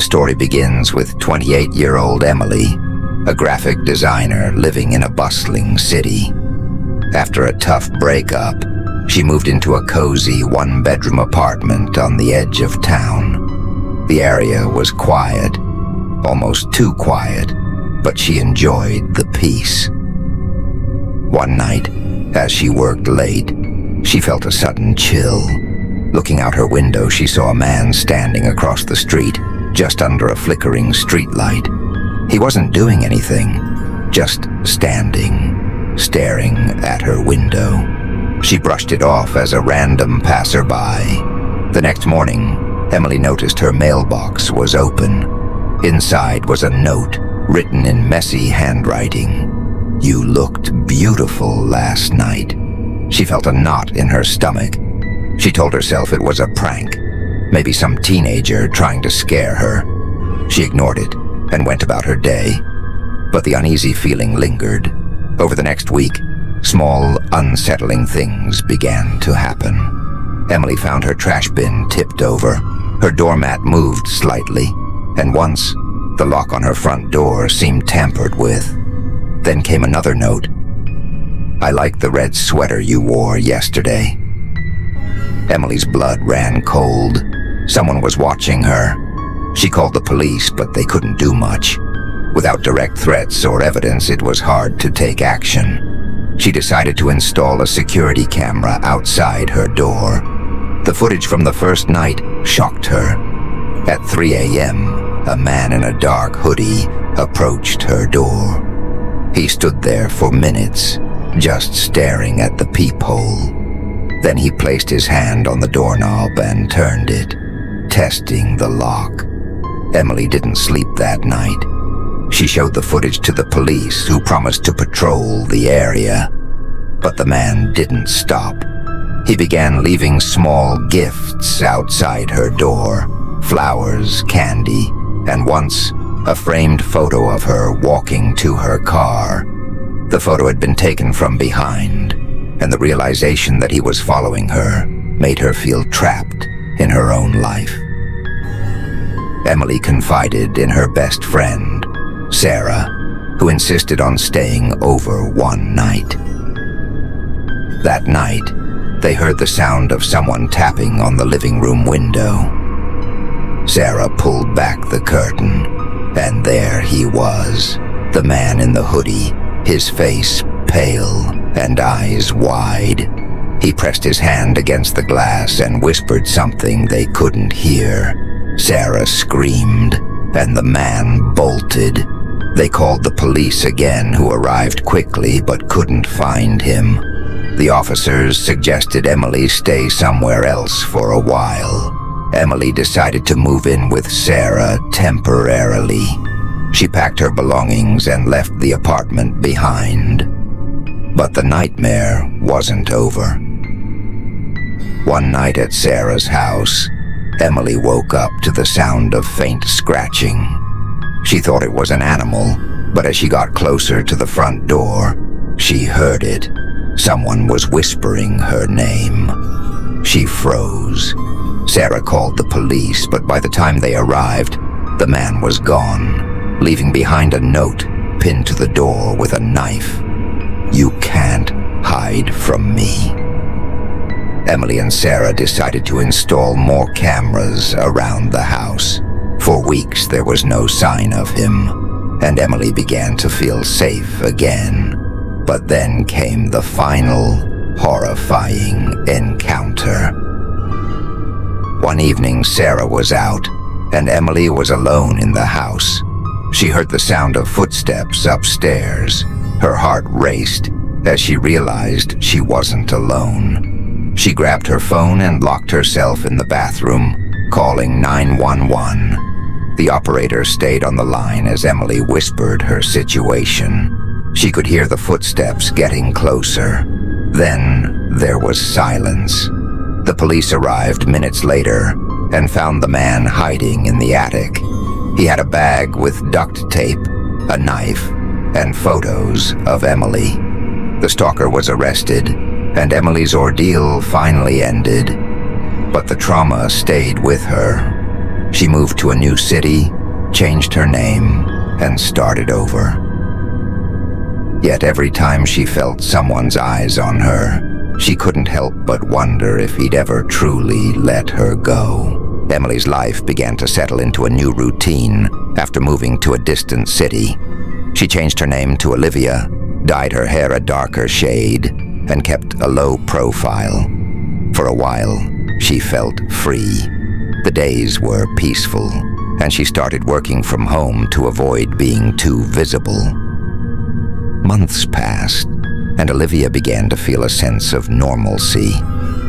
The story begins with 28-year-old Emily, a graphic designer living in a bustling city. After a tough breakup, she moved into a cozy one-bedroom apartment on the edge of town. The area was quiet, almost too quiet, but she enjoyed the peace. One night, as she worked late, she felt a sudden chill. Looking out her window, she saw a man standing across the street, just under a flickering streetlight. He wasn't doing anything, just standing, staring at her window. She brushed it off as a random passerby. The next morning, Emily noticed her mailbox was open. Inside was a note written in messy handwriting. "You looked beautiful last night." She felt a knot in her stomach. She told herself it was a prank, maybe some teenager trying to scare her. She ignored it and went about her day, but the uneasy feeling lingered. Over the next week, small, unsettling things began to happen. Emily found her trash bin tipped over, her doormat moved slightly, and once, the lock on her front door seemed tampered with. Then came another note. "I like the red sweater you wore yesterday." Emily's blood ran cold. Someone was watching her. She called the police, but they couldn't do much. Without direct threats or evidence, it was hard to take action. She decided to install a security camera outside her door. The footage from the first night shocked her. At 3 a.m., a man in a dark hoodie approached her door. He stood there for minutes, just staring at the peephole. Then he placed his hand on the doorknob and turned it, testing the lock. Emily didn't sleep that night. She showed the footage to the police, who promised to patrol the area. But the man didn't stop. He began leaving small gifts outside her door, flowers, candy, and once, a framed photo of her walking to her car. The photo had been taken from behind, and the realization that he was following her made her feel trapped in her own life. Emily confided in her best friend, Sarah, who insisted on staying over one night. That night, they heard the sound of someone tapping on the living room window. Sarah pulled back the curtain, and there he was, the man in the hoodie, his face pale and eyes wide. He pressed his hand against the glass and whispered something they couldn't hear. Sarah screamed, and the man bolted. They called the police again, who arrived quickly but couldn't find him. The officers suggested Emily stay somewhere else for a while. Emily decided to move in with Sarah temporarily. She packed her belongings and left the apartment behind. But the nightmare wasn't over. One night at Sarah's house, Emily woke up to the sound of faint scratching. She thought it was an animal, but as she got closer to the front door, she heard it. Someone was whispering her name. She froze. Sarah called the police, but by the time they arrived, the man was gone, leaving behind a note pinned to the door with a knife. "You can't hide from me." Emily and Sarah decided to install more cameras around the house. For weeks there was no sign of him, and Emily began to feel safe again. But then came the final, horrifying encounter. One evening, Sarah was out, and Emily was alone in the house. She heard the sound of footsteps upstairs. Her heart raced as she realized she wasn't alone. She grabbed her phone and locked herself in the bathroom, calling 911. The operator stayed on the line as Emily whispered her situation. She could hear the footsteps getting closer. Then there was silence. The police arrived minutes later and found the man hiding in the attic. He had a bag with duct tape, a knife, and photos of Emily. The stalker was arrested, and Emily's ordeal finally ended. But the trauma stayed with her. She moved to a new city, changed her name, and started over. Yet every time she felt someone's eyes on her, she couldn't help but wonder if he'd ever truly let her go. Emily's life began to settle into a new routine after moving to a distant city. She changed her name to Olivia, dyed her hair a darker shade, and kept a low profile. For a while, she felt free. The days were peaceful, and she started working from home to avoid being too visible. Months passed, and Olivia began to feel a sense of normalcy.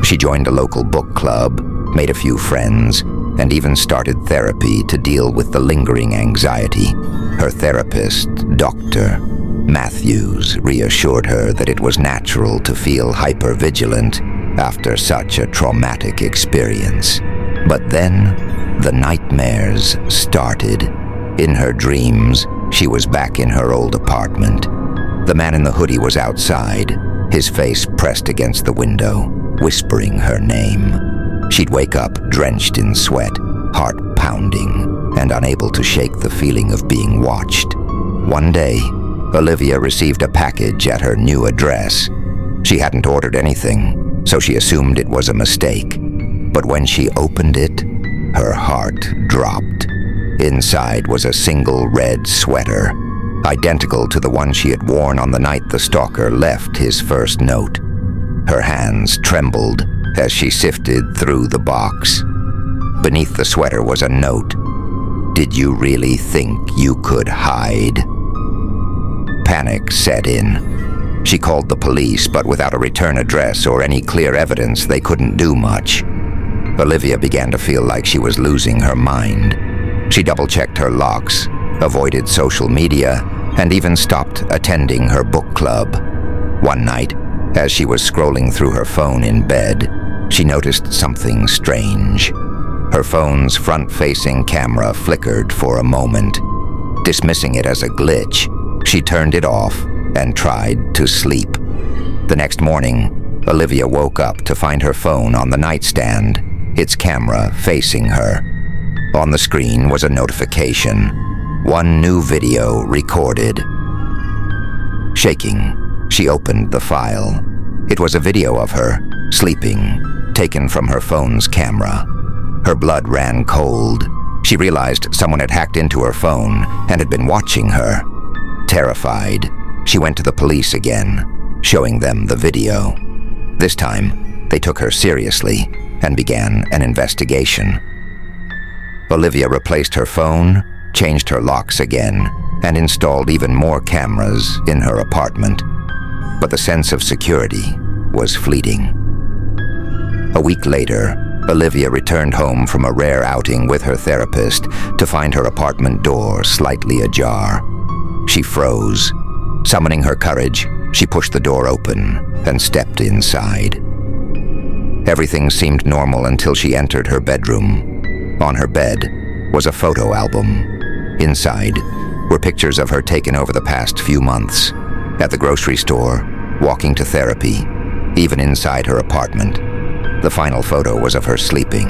She joined a local book club, made a few friends, and even started therapy to deal with the lingering anxiety. Her therapist, Dr. Matthews, reassured her that it was natural to feel hypervigilant after such a traumatic experience. But then, the nightmares started. In her dreams, she was back in her old apartment. The man in the hoodie was outside, his face pressed against the window, whispering her name. She'd wake up drenched in sweat, heart pounding, and unable to shake the feeling of being watched. One day, Olivia received a package at her new address. She hadn't ordered anything, so she assumed it was a mistake. But when she opened it, her heart dropped. Inside was a single red sweater, identical to the one she had worn on the night the Stalker left his first note. Her hands trembled as she sifted through the box. Beneath the sweater was a note. "Did you really think you could hide?" Panic set in. She called the police, but without a return address or any clear evidence, they couldn't do much. Olivia began to feel like she was losing her mind. She double-checked her locks, avoided social media, and even stopped attending her book club. One night, as she was scrolling through her phone in bed, she noticed something strange. Her phone's front-facing camera flickered for a moment. Dismissing it as a glitch, she turned it off and tried to sleep. The next morning, Olivia woke up to find her phone on the nightstand, its camera facing her. On the screen was a notification. One new video recorded. Shaking, she opened the file. It was a video of her, sleeping, taken from her phone's camera. Her blood ran cold. She realized someone had hacked into her phone and had been watching her. Terrified, she went to the police again, showing them the video. This time, they took her seriously and began an investigation. Olivia replaced her phone, changed her locks again, and installed even more cameras in her apartment. But the sense of security was fleeting. A week later, Olivia returned home from a rare outing with her therapist to find her apartment door slightly ajar. She froze. Summoning her courage, she pushed the door open and stepped inside. Everything seemed normal until she entered her bedroom. On her bed was a photo album. Inside were pictures of her taken over the past few months. At the grocery store, walking to therapy, even inside her apartment. The final photo was of her sleeping,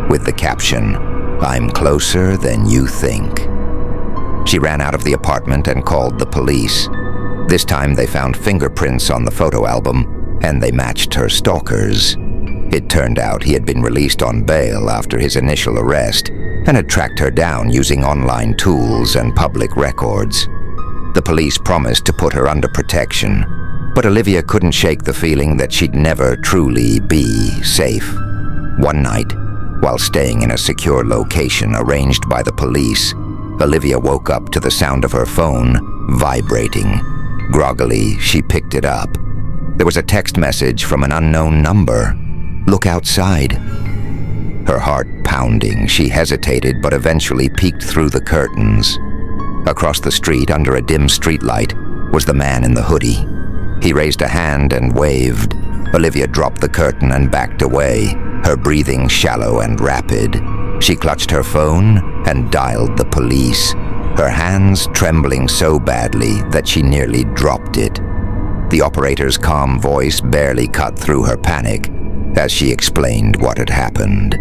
with the caption, "I'm closer than you think." She ran out of the apartment and called the police. This time they found fingerprints on the photo album, and they matched her stalker's. It turned out he had been released on bail after his initial arrest and had tracked her down using online tools and public records. The police promised to put her under protection, but Olivia couldn't shake the feeling that she'd never truly be safe. One night, while staying in a secure location arranged by the police, Olivia woke up to the sound of her phone vibrating. Groggily, she picked it up. There was a text message from an unknown number. "Look outside." Her heart pounding, she hesitated but eventually peeked through the curtains. Across the street, under a dim streetlight, was the man in the hoodie. He raised a hand and waved. Olivia dropped the curtain and backed away, her breathing shallow and rapid. She clutched her phone and dialed the police, her hands trembling so badly that she nearly dropped it. The operator's calm voice barely cut through her panic as she explained what had happened.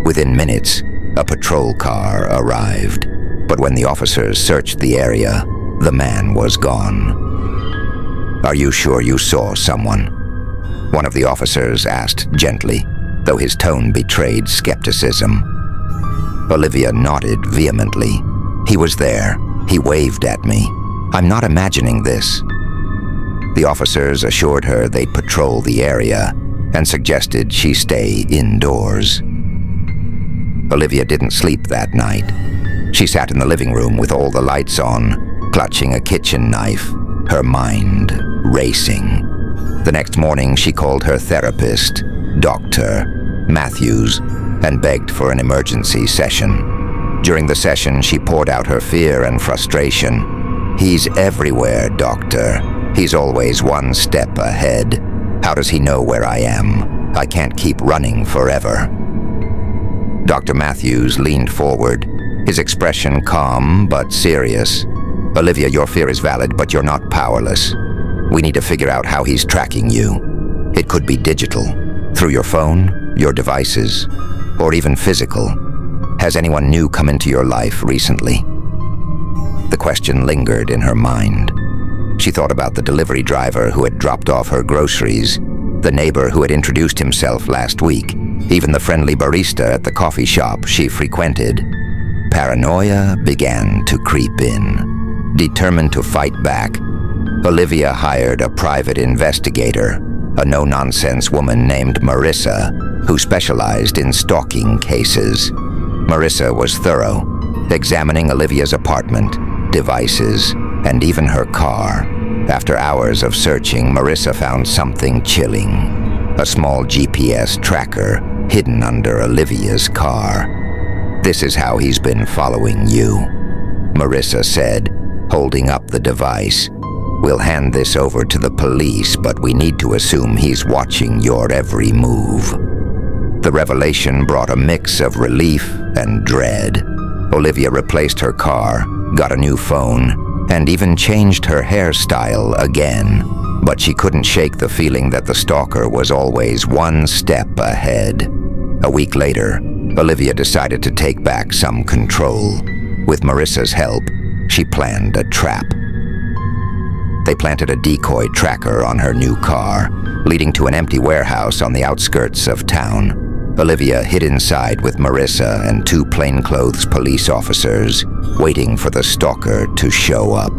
Within minutes, a patrol car arrived, but when the officers searched the area, the man was gone. "Are you sure you saw someone?" one of the officers asked gently, though his tone betrayed skepticism. Olivia nodded vehemently. "He was there. He waved at me. I'm not imagining this." The officers assured her they'd patrol the area and suggested she stay indoors. Olivia didn't sleep that night. She sat in the living room with all the lights on, clutching a kitchen knife, her mind racing. The next morning, she called her therapist, Dr. Matthews, and begged for an emergency session. During the session, she poured out her fear and frustration. "He's everywhere, doctor. He's always one step ahead. How does he know where I am? I can't keep running forever." Dr. Matthews leaned forward, his expression calm but serious. "Olivia, your fear is valid, but you're not powerless. We need to figure out how he's tracking you. It could be digital, through your phone, your devices, or even physical. Has anyone new come into your life recently?" The question lingered in her mind. She thought about the delivery driver who had dropped off her groceries, the neighbor who had introduced himself last week, even the friendly barista at the coffee shop she frequented. Paranoia began to creep in. Determined to fight back, Olivia hired a private investigator, a no-nonsense woman named Marissa, who specialized in stalking cases. Marissa was thorough, examining Olivia's apartment, devices, and even her car. After hours of searching, Marissa found something chilling: a small GPS tracker hidden under Olivia's car. "This is how he's been following you," Marissa said, holding up the device. "We'll hand this over to the police, but we need to assume he's watching your every move." The revelation brought a mix of relief and dread. Olivia replaced her car, got a new phone, and even changed her hairstyle again. But she couldn't shake the feeling that the stalker was always one step ahead. A week later, Olivia decided to take back some control. With Marissa's help, she planned a trap. They planted a decoy tracker on her new car, leading to an empty warehouse on the outskirts of town. Olivia hid inside with Marissa and two plainclothes police officers, waiting for the stalker to show up.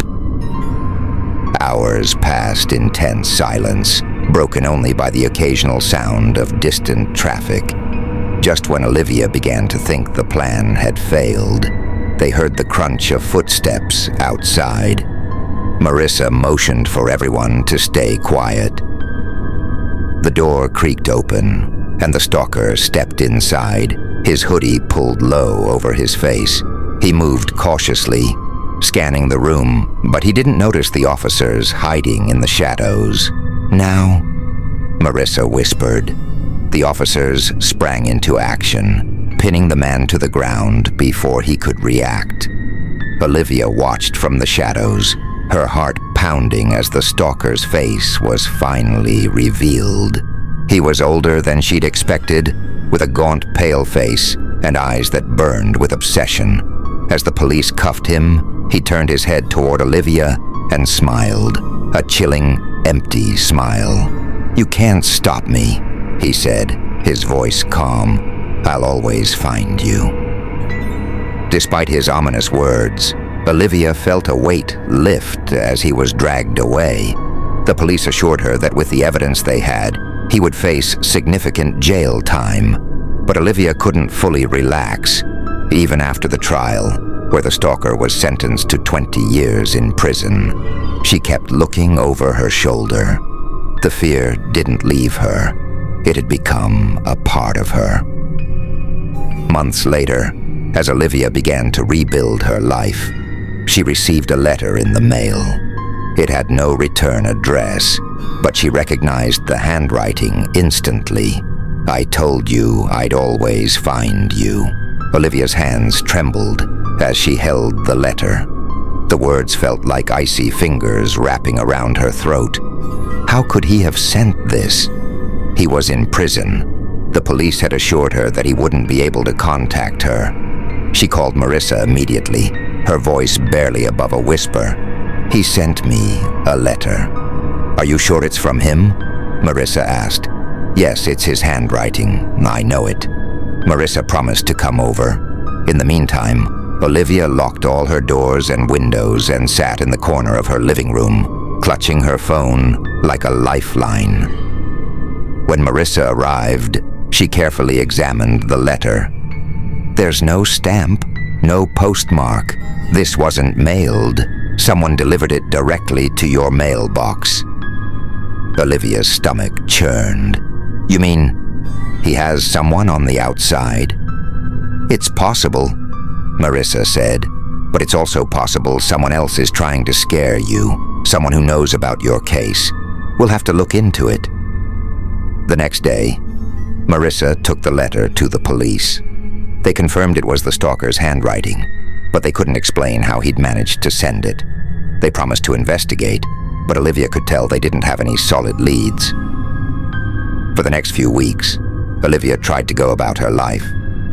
Hours passed in tense silence, broken only by the occasional sound of distant traffic. Just when Olivia began to think the plan had failed, they heard the crunch of footsteps outside. Marissa motioned for everyone to stay quiet. The door creaked open, and the stalker stepped inside, his hoodie pulled low over his face. He moved cautiously, scanning the room, but he didn't notice the officers hiding in the shadows. "Now," Marissa whispered. The officers sprang into action, pinning the man to the ground before he could react. Olivia watched from the shadows, her heart pounding as the stalker's face was finally revealed. He was older than she'd expected, with a gaunt, pale face and eyes that burned with obsession. As the police cuffed him, he turned his head toward Olivia and smiled, a chilling, empty smile. "You can't stop me," he said, his voice calm. "I'll always find you." Despite his ominous words, Olivia felt a weight lift as he was dragged away. The police assured her that with the evidence they had, he would face significant jail time. But Olivia couldn't fully relax, even after the trial, where the stalker was sentenced to 20 years in prison. She kept looking over her shoulder. The fear didn't leave her. It had become a part of her. Months later, as Olivia began to rebuild her life, she received a letter in the mail. It had no return address, but she recognized the handwriting instantly. "I told you I'd always find you." Olivia's hands trembled as she held the letter. The words felt like icy fingers wrapping around her throat. How could he have sent this? He was in prison. The police had assured her that he wouldn't be able to contact her. She called Marissa immediately, her voice barely above a whisper. "He sent me a letter." "Are you sure it's from him?" Marissa asked. "Yes, it's his handwriting. I know it." Marissa promised to come over. In the meantime, Olivia locked all her doors and windows and sat in the corner of her living room, clutching her phone like a lifeline. When Marissa arrived, she carefully examined the letter. "There's no stamp, no postmark. This wasn't mailed. Someone delivered it directly to your mailbox." Olivia's stomach churned. "You mean he has someone on the outside?" "It's possible," Marissa said, "but it's also possible someone else is trying to scare you, someone who knows about your case. We'll have to look into it." The next day, Marissa took the letter to the police. They confirmed it was the stalker's handwriting, but they couldn't explain how he'd managed to send it. They promised to investigate, but Olivia could tell they didn't have any solid leads. For the next few weeks, Olivia tried to go about her life,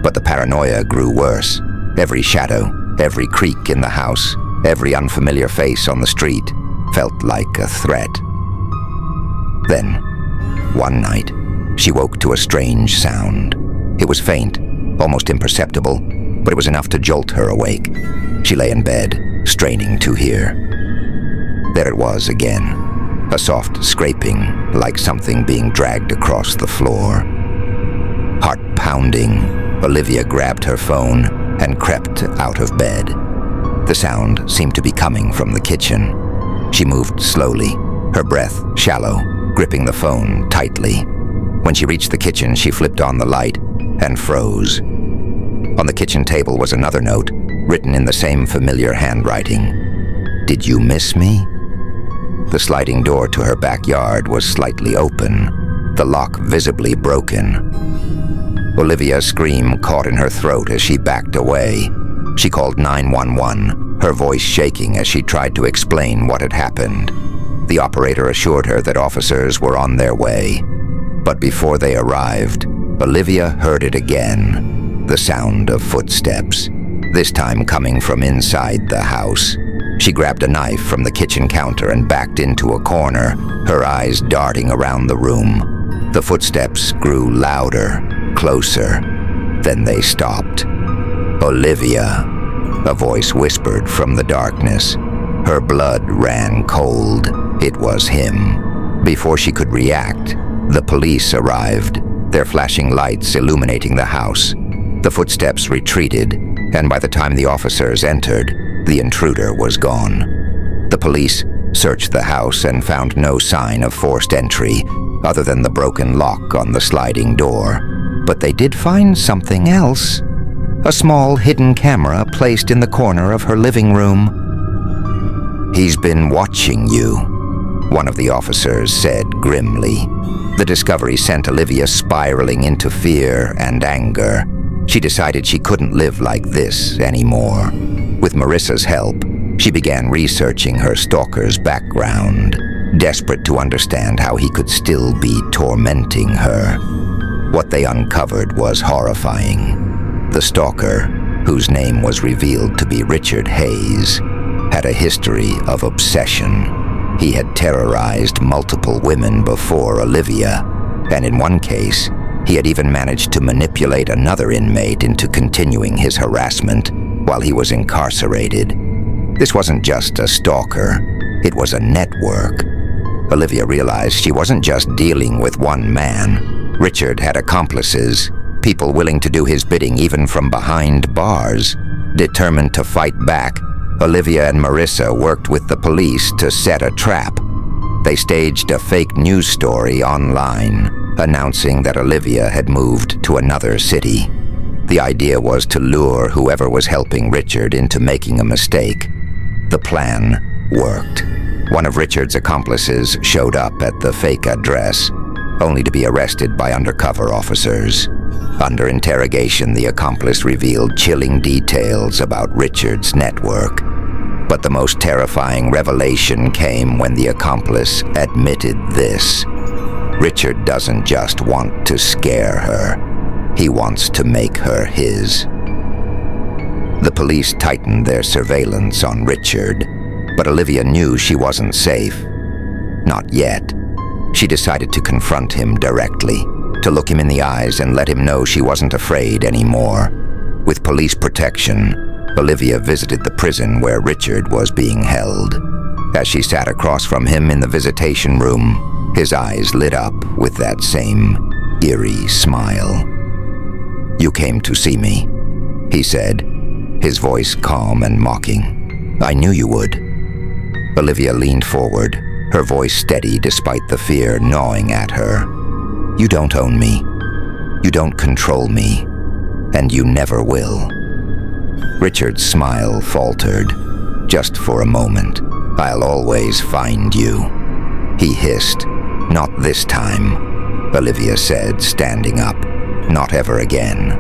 but the paranoia grew worse. Every shadow, every creak in the house, every unfamiliar face on the street felt like a threat. Then, one night, she woke to a strange sound. It was faint, almost imperceptible, but it was enough to jolt her awake. She lay in bed, straining to hear. There it was again, a soft scraping, like something being dragged across the floor. Heart pounding, Olivia grabbed her phone and crept out of bed. The sound seemed to be coming from the kitchen. She moved slowly, her breath shallow, gripping the phone tightly. When she reached the kitchen, she flipped on the light and froze. On the kitchen table was another note, written in the same familiar handwriting. "Did you miss me?" The sliding door to her backyard was slightly open, the lock visibly broken. Olivia's scream caught in her throat as she backed away. She called 911, her voice shaking as she tried to explain what had happened. The operator assured her that officers were on their way. But before they arrived, Olivia heard it again, the sound of footsteps, this time coming from inside the house. She grabbed a knife from the kitchen counter and backed into a corner, her eyes darting around the room. The footsteps grew louder, closer. Then they stopped. "Olivia," a voice whispered from the darkness. Her blood ran cold. It was him. Before she could react, the police arrived, their flashing lights illuminating the house. The footsteps retreated, and by the time the officers entered, the intruder was gone. The police searched the house and found no sign of forced entry, other than the broken lock on the sliding door. But they did find something else. A small hidden camera placed in the corner of her living room. "He's been watching you," one of the officers said grimly. The discovery sent Olivia spiraling into fear and anger. She decided she couldn't live like this anymore. With Marissa's help, she began researching her stalker's background, desperate to understand how he could still be tormenting her. What they uncovered was horrifying. The stalker, whose name was revealed to be Richard Hayes, had a history of obsession. He had terrorized multiple women before Olivia, and in one case, he had even managed to manipulate another inmate into continuing his harassment while he was incarcerated. This wasn't just a stalker, it was a network. Olivia realized she wasn't just dealing with one man. Richard had accomplices, people willing to do his bidding even from behind bars. Determined to fight back, Olivia and Marissa worked with the police to set a trap. They staged a fake news story online, announcing that Olivia had moved to another city. The idea was to lure whoever was helping Richard into making a mistake. The plan worked. One of Richard's accomplices showed up at the fake address, only to be arrested by undercover officers. Under interrogation, the accomplice revealed chilling details about Richard's network. But the most terrifying revelation came when the accomplice admitted this. Richard doesn't just want to scare her. He wants to make her his. The police tightened their surveillance on Richard, but Olivia knew she wasn't safe. Not yet. She decided to confront him directly, to look him in the eyes and let him know she wasn't afraid anymore. With police protection, Olivia visited the prison where Richard was being held. As she sat across from him in the visitation room, his eyes lit up with that same eerie smile. "You came to see me," he said, his voice calm and mocking. "I knew you would." Olivia leaned forward, her voice steady despite the fear gnawing at her. "You don't own me. You don't control me. And you never will." Richard's smile faltered, just for a moment. "I'll always find you," he hissed. "Not this time," Olivia said, standing up. "Not ever again."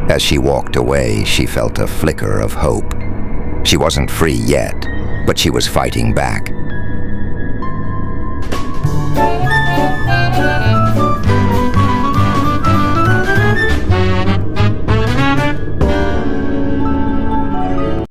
As she walked away, she felt a flicker of hope. She wasn't free yet, but she was fighting back,